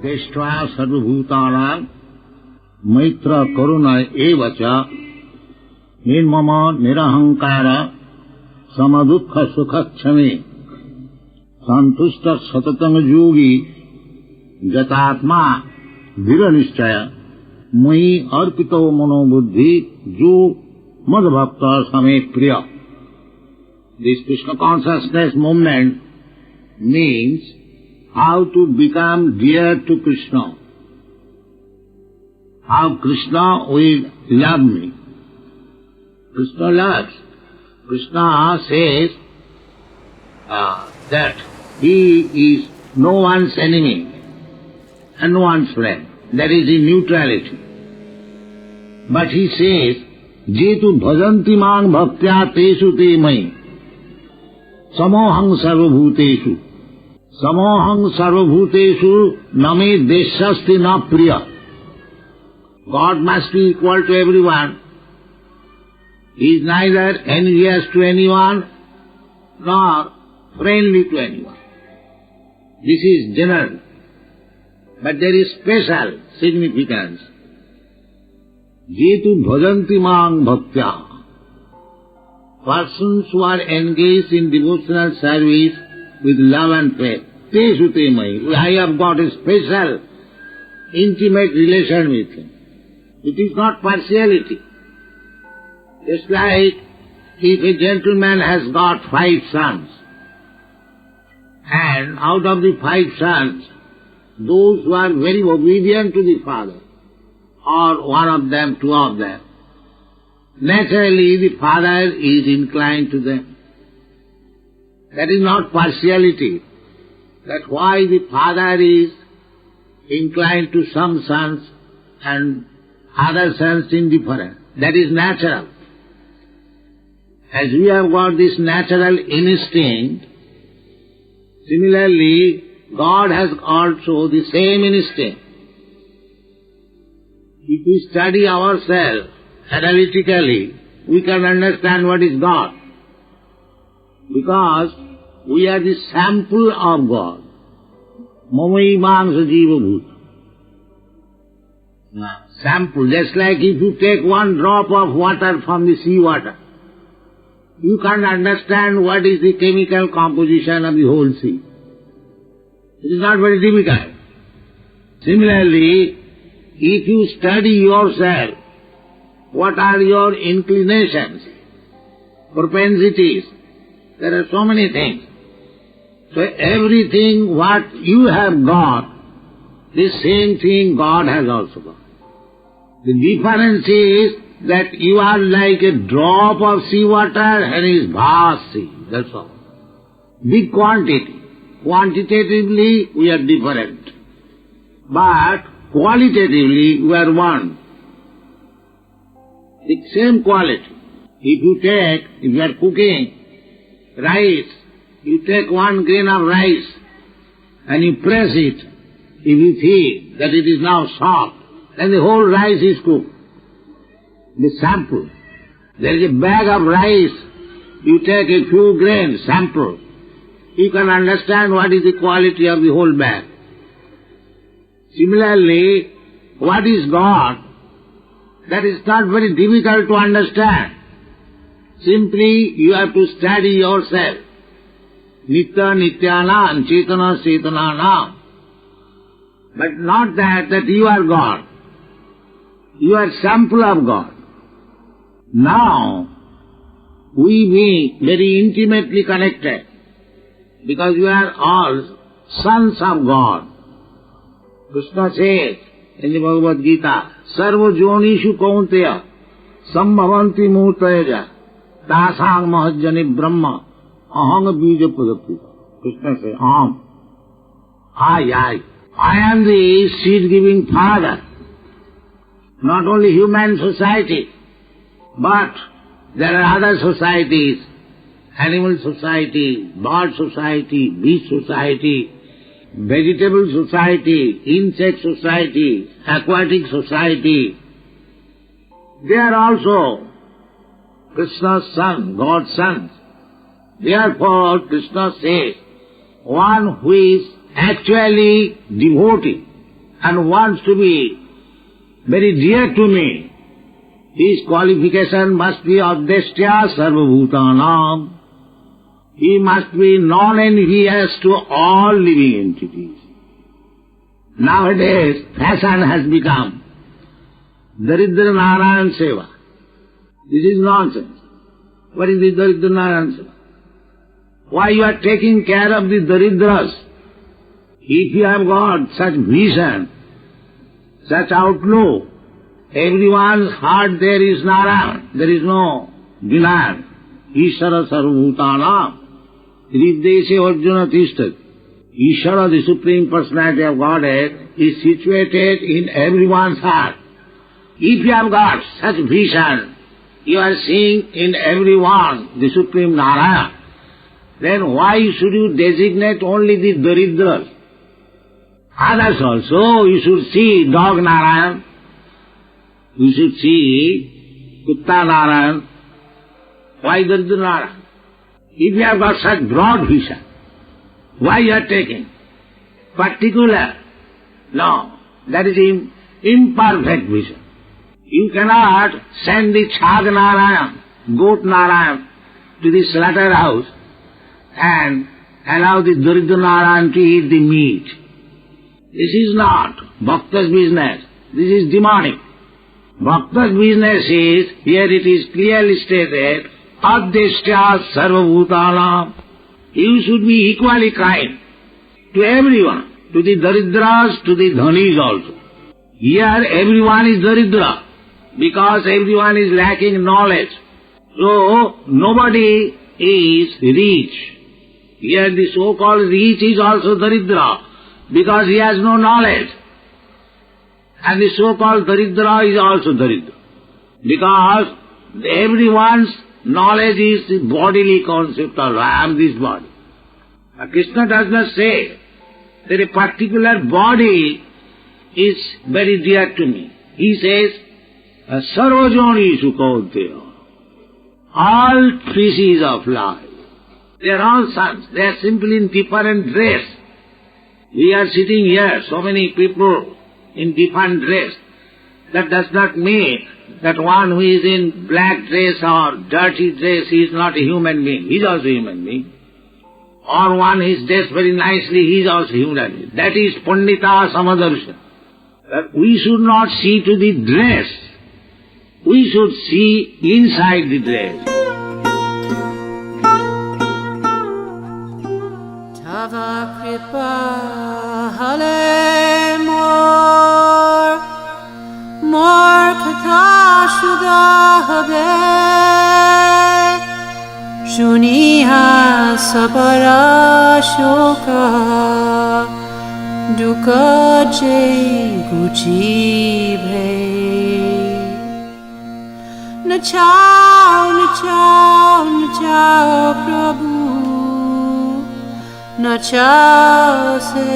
Deshtvā sarvabhūtānaṁ maitra karuna eva ca nirmama nirahankara samadukha sukhakshame santushta satatam yogi jatatma dhira-nishchaya mayi arpito manobuddhi jo madbhakta same priya. This Krishna consciousness movement means how to become dear to Krishna. How Krishna will love me. Krishna loves. Krishna says that he is no one's enemy and no one's friend. That is in neutrality. But he says, Jetu bhajanti mang bhaktya tesu te mai samohang sarvabhuteshu. Samohang sarvabhuteshu name deshasti na priya. God must be equal to everyone. He is neither envious to anyone nor friendly to anyone. This is general. But there is special significance. Jetu bhajanti mang bhaktya. Persons who are engaged in devotional service with love and faith. Tesu te mai. I have got a special, intimate relation with him. It is not partiality. Just like if a gentleman has got 5 sons, and out of the 5 sons, those who are very obedient to the father, or one of them, 2 of them, naturally the father is inclined to them. That is not partiality. That's why the father is inclined to some sons and other sons indifferent. That is natural. As we have got this natural instinct, similarly, God has also the same instinct. If we study ourselves analytically, we can understand what is God. Because we are the sample of God. Mamaimam sajiva bhuta. Sample, just like if you take one drop of water from the sea water, you can't understand what is the chemical composition of the whole sea. It is not very difficult. Similarly, if you study yourself, what are your inclinations, propensities? There are so many things. So everything what you have got, the same thing God has also got. The difference is that you are like a drop of sea water and he is vast sea, that's all. Big quantity. Quantitatively we are different. But qualitatively we are one. The same quality. If you are cooking rice, you take 1 grain of rice and you press it. If you feel that it is now soft, then the whole rice is cooked. The sample. There is a bag of rice, you take a few grains, sample. You can understand what is the quality of the whole bag. Similarly, what is God? That is not very difficult to understand. Simply you have to study yourself. Nitya nityanam, cetana cetananam. But not that you are God. You are sample of God. Now, we be very intimately connected, because we are all sons of God. Krishna says in the Bhagavad Gita, Sarva jonishu kaunteya sambhavanti murtayaja tasang mahajjani brahma aham bija pudapita. Krishna says, aham. I am the seed-giving father. Not only human society, but there are other societies, animal society, bird society, beast society, vegetable society, insect society, aquatic society. They are also Krishna's son, God's sons. Therefore, Krishna says, one who is actually devotee, and wants to be very dear to me, his qualification must be Adeshtya Sarvabhutanam. He must be non-envious to all living entities. Nowadays, fashion has become Daridra Narayan Seva. This is nonsense. What is the Daridra Narayan Seva? Why you are taking care of the Daridras? If you have got such vision, such outlook, everyone's heart there is Narayan. There is no denial. Ishara Sarvabhutanam. Hrideshe Arjuna Tishtat. Ishara, the Supreme Personality of Godhead, is situated in everyone's heart. If you have got such vision, you are seeing in everyone the Supreme Narayan, then why should you designate only the Daridras? Others also, you should see Dog Narayan, you should see Kutta Narayan. Why Daridra Narayan? If you have got such broad vision, why you are taking particular? No, that is imperfect vision. You cannot send the Chhag Narayan, Goat Narayan, to the slaughterhouse and allow the Daridra Narayan to eat the meat. This is not Bhakta's business. This is demonic. Bhakta's business is, here it is clearly stated, Adeshtya Sarvabhutanam. You should be equally kind to everyone, to the Daridras, to the Dhanis also. Here everyone is Daridra, because everyone is lacking knowledge. So nobody is rich. Here the so-called rich is also Daridra, because he has no knowledge. And the so-called Daridra is also Daridra, because everyone's knowledge is the bodily concept of I am this body. But Krishna does not say that a particular body is very dear to me. He says, Sarvajoni Sukauteya, all species of life, they are all sons. They are simply in different dress. We are sitting here, so many people in different dress. That does not mean that one who is in black dress or dirty dress is not a human being. He is also a human being. Or one is dressed very nicely, he is also human being. That is Pandita Samadarshan. That we should not see to the dress. We should see inside the dress. Tava kripa hale mor katha shuddha habe shuniha sabara shoka dukkha je guchi bhe nachao Prabhu nachao se